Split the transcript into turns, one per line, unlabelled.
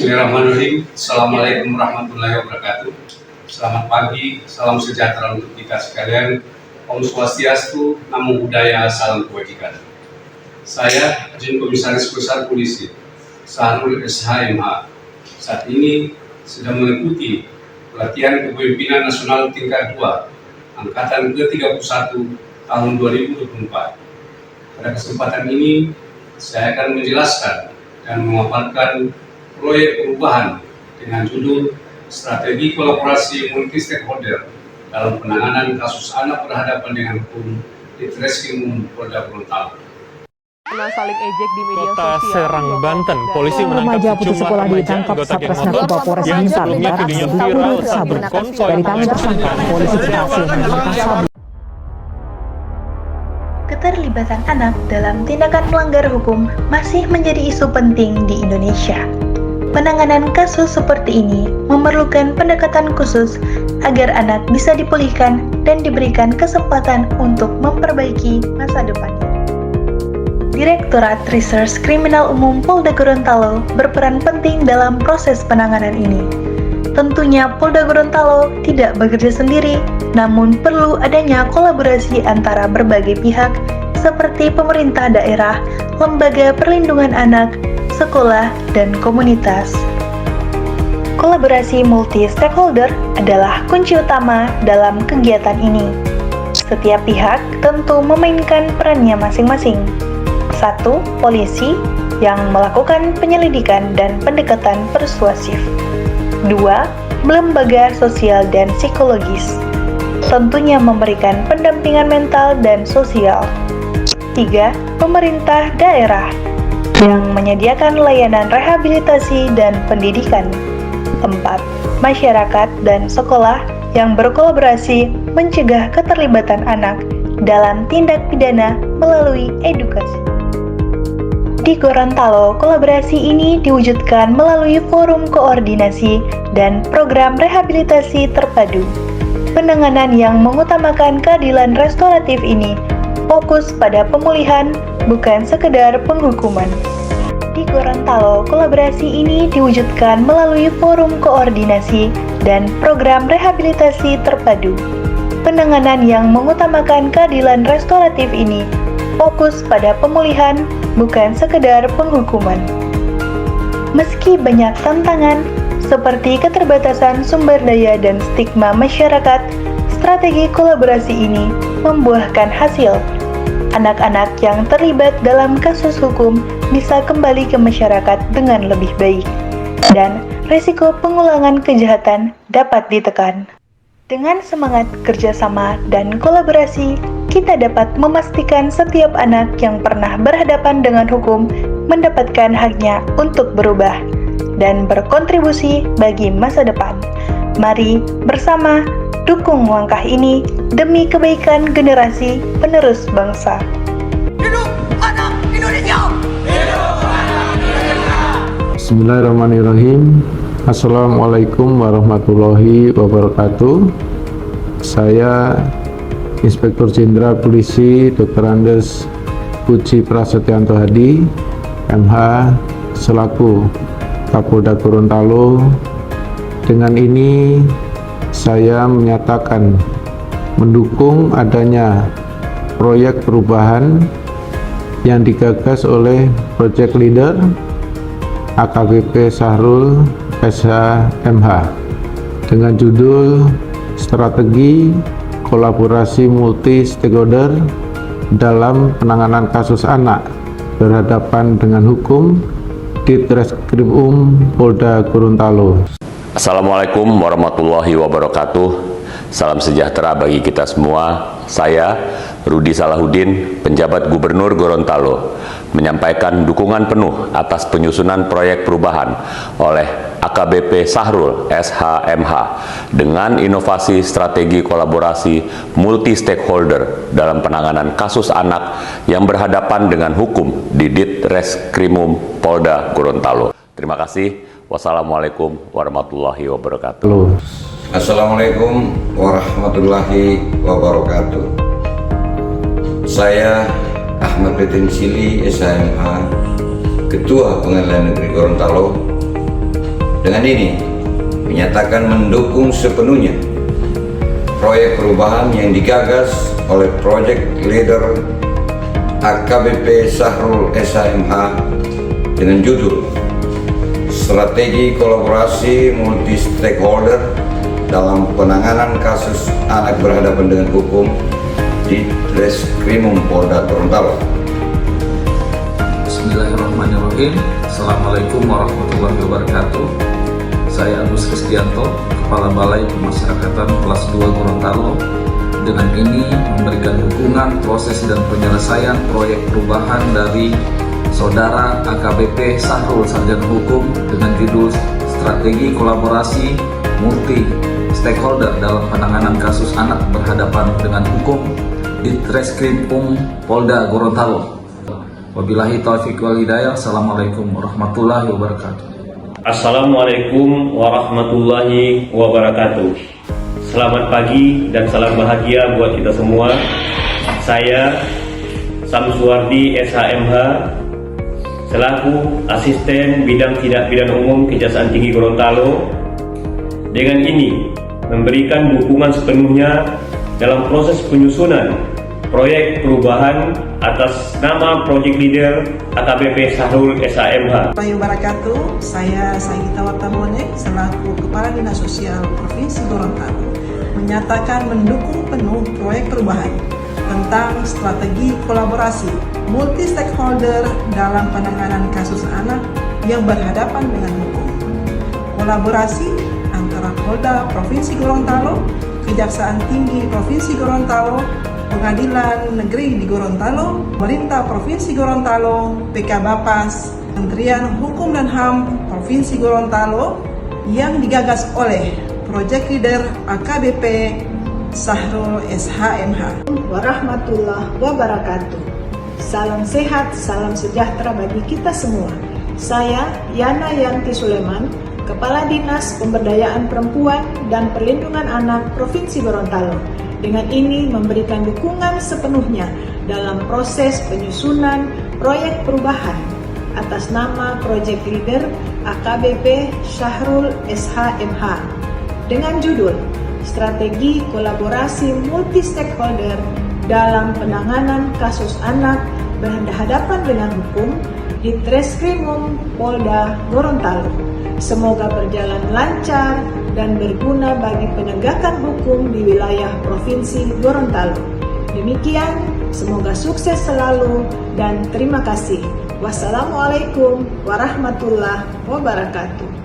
Bismillahirrahmanirrahim. Assalamualaikum warahmatullahi wabarakatuh. Selamat pagi, salam sejahtera untuk kita sekalian. Om Swastiastu, Namo Buddhaya, salam kebajikan. Saya Ajin Komisaris Besar Polisi Sahrul SHMH. Saat ini sedang mengikuti pelatihan kepemimpinan nasional tingkat 2 angkatan ke-31 tahun 2024. Pada kesempatan ini saya akan menjelaskan dan memaparkan proyek perubahan dengan judul Strategi Kolaborasi Multi Stakeholder dalam penanganan kasus anak berhadapan dengan hukum di Treskrimum Polda Gorontalo.
Saling ejek di media
Kota
sosial.
Serang, Banten, polisi menangkap
remaja putus
sejumlah
sekolah
remaja
ditangkap
anggota geng
Satres
motor
Narkoba Polres
yang
Blitar
sebelumnya
lantaran
videonya
diburu
viral
sabu.
saat berkonvoy
Dari tangan tersangka, polisi berhasil mengamankan sabu.
Keterlibatan anak dalam tindakan melanggar hukum masih menjadi isu penting di Indonesia. Penanganan kasus seperti ini memerlukan pendekatan khusus agar anak bisa dipulihkan dan diberikan kesempatan untuk memperbaiki masa depannya. Direktorat Reserse Kriminal Umum Polda Gorontalo berperan penting dalam proses penanganan ini. Tentunya Polda Gorontalo tidak bekerja sendiri, namun perlu adanya kolaborasi antara berbagai pihak seperti pemerintah daerah, lembaga perlindungan anak, sekolah, dan komunitas. Kolaborasi multi-stakeholder adalah kunci utama dalam kegiatan ini. Setiap pihak tentu memainkan perannya masing-masing. 1. Polisi yang melakukan penyelidikan dan pendekatan persuasif. 2. Lembaga sosial dan psikologis, tentunya memberikan pendampingan mental dan sosial. 3. Pemerintah daerah yang menyediakan layanan rehabilitasi dan pendidikan. 4. Masyarakat dan sekolah yang berkolaborasi mencegah keterlibatan anak dalam tindak pidana melalui edukasi. Di Gorontalo, kolaborasi ini diwujudkan melalui forum koordinasi dan program rehabilitasi terpadu. Penanganan yang mengutamakan keadilan restoratif ini fokus pada pemulihan, bukan sekedar penghukuman. Di Gorontalo, kolaborasi ini diwujudkan melalui forum koordinasi dan program rehabilitasi terpadu. Penanganan yang mengutamakan keadilan restoratif ini fokus pada pemulihan, bukan sekedar penghukuman. Meski banyak tantangan, seperti keterbatasan sumber daya dan stigma masyarakat, strategi kolaborasi ini membuahkan hasil. Anak-anak yang terlibat dalam kasus hukum bisa kembali ke masyarakat dengan lebih baik, dan risiko pengulangan kejahatan dapat ditekan. Dengan semangat kerjasama dan kolaborasi, kita dapat memastikan setiap anak yang pernah berhadapan dengan hukum mendapatkan haknya untuk berubah dan berkontribusi bagi masa depan. Mari bersama dukung langkah ini demi kebaikan generasi penerus bangsa.
Hidup anak Indonesia! Hidup anak Indonesia!
Bismillahirrahmanirrahim. Assalamualaikum warahmatullahi wabarakatuh. Saya Inspektur Jenderal Polisi Dr. Andes Puji Prasetyanto Hadi, MH, selaku Kapolda Gorontalo. Dengan ini saya menyatakan mendukung adanya proyek perubahan yang digagas oleh Project Leader AKBP Sahrul SHMH dengan judul Strategi Kolaborasi Multi Stakeholder dalam Penanganan Kasus Anak Berhadapan dengan Hukum di Treskrimum Polda Gorontalo.
Assalamualaikum warahmatullahi wabarakatuh. Salam sejahtera bagi kita semua. Saya Rudi Salahuddin, penjabat Gubernur Gorontalo, menyampaikan dukungan penuh atas penyusunan proyek perubahan oleh AKBP Sahrul SHMH dengan inovasi strategi kolaborasi multi stakeholder dalam penanganan kasus anak yang berhadapan dengan hukum di Ditreskrimum Polda Gorontalo. Terima kasih. Wassalamualaikum warahmatullahi wabarakatuh.
Assalamualaikum warahmatullahi wabarakatuh. Saya Ahmad Petensili, SHMH, Ketua Pengadilan Negeri Gorontalo, Dengan ini menyatakan mendukung sepenuhnya proyek perubahan yang digagas oleh Project Leader AKBP Sahrul SHMH dengan judul Strategi Kolaborasi Multi Stakeholder dalam Penanganan Kasus Anak Berhadapan dengan Hukum di Treskrimum Polda Gorontalo.
Bismillahirrahmanirrahim. Assalamualaikum warahmatullahi wabarakatuh. Saya Agus Kristianto, Kepala Balai Pemasyarakatan kelas 2 Gorontalo. Dengan ini memberikan dukungan proses dan penyelesaian proyek perubahan dari Saudara AKBP Sahrul Sarjana Hukum dengan judul Strategi Kolaborasi Multi Stakeholder dalam Penanganan Kasus Anak Berhadapan dengan Hukum di Treskrimum Polda Gorontalo. Wabillahi taufiq wal hidayah. Assalamualaikum warahmatullahi wabarakatuh.
Assalamualaikum warahmatullahi wabarakatuh. Selamat pagi dan salam bahagia buat kita semua. Saya Samsuwardi SHMH selaku Asisten Bidang Tindak Pidana Umum Kejaksaan Tinggi Gorontalo dengan ini memberikan dukungan sepenuhnya dalam proses penyusunan proyek perubahan atas nama Project Leader AKBP Sahrul SHMH.
Wabarakatuh. Saya Saigita Wartamonek selaku Kepala Dinas Sosial Provinsi Gorontalo menyatakan mendukung penuh proyek perubahan tentang strategi kolaborasi multi stakeholder dalam penanganan kasus anak yang berhadapan dengan hukum. Kolaborasi antara Polda Provinsi Gorontalo, Kejaksaan Tinggi Provinsi Gorontalo, Pengadilan Negeri di Gorontalo, Pemerintah Provinsi Gorontalo, PK Bapas, Kementerian Hukum dan HAM Provinsi Gorontalo yang digagas oleh Project Leader AKBP Sahrul SHMH.
Warahmatullahi wabarakatuh. Salam sehat, salam sejahtera bagi kita semua. Saya Yana Yanti Suleman, Kepala Dinas Pemberdayaan Perempuan dan Perlindungan Anak Provinsi Gorontalo. Dengan ini memberikan dukungan sepenuhnya dalam proses penyusunan proyek perubahan atas nama Project Leader AKBP Sahrul SHMH dengan judul Strategi Kolaborasi Multi Stakeholder dalam Penanganan Kasus Anak Berhadapan dengan Hukum di Treskrimum Polda Gorontalo. Semoga berjalan lancar dan berguna bagi penegakan hukum di wilayah Provinsi Gorontalo. Demikian, semoga sukses selalu dan terima kasih. Wassalamualaikum warahmatullahi wabarakatuh.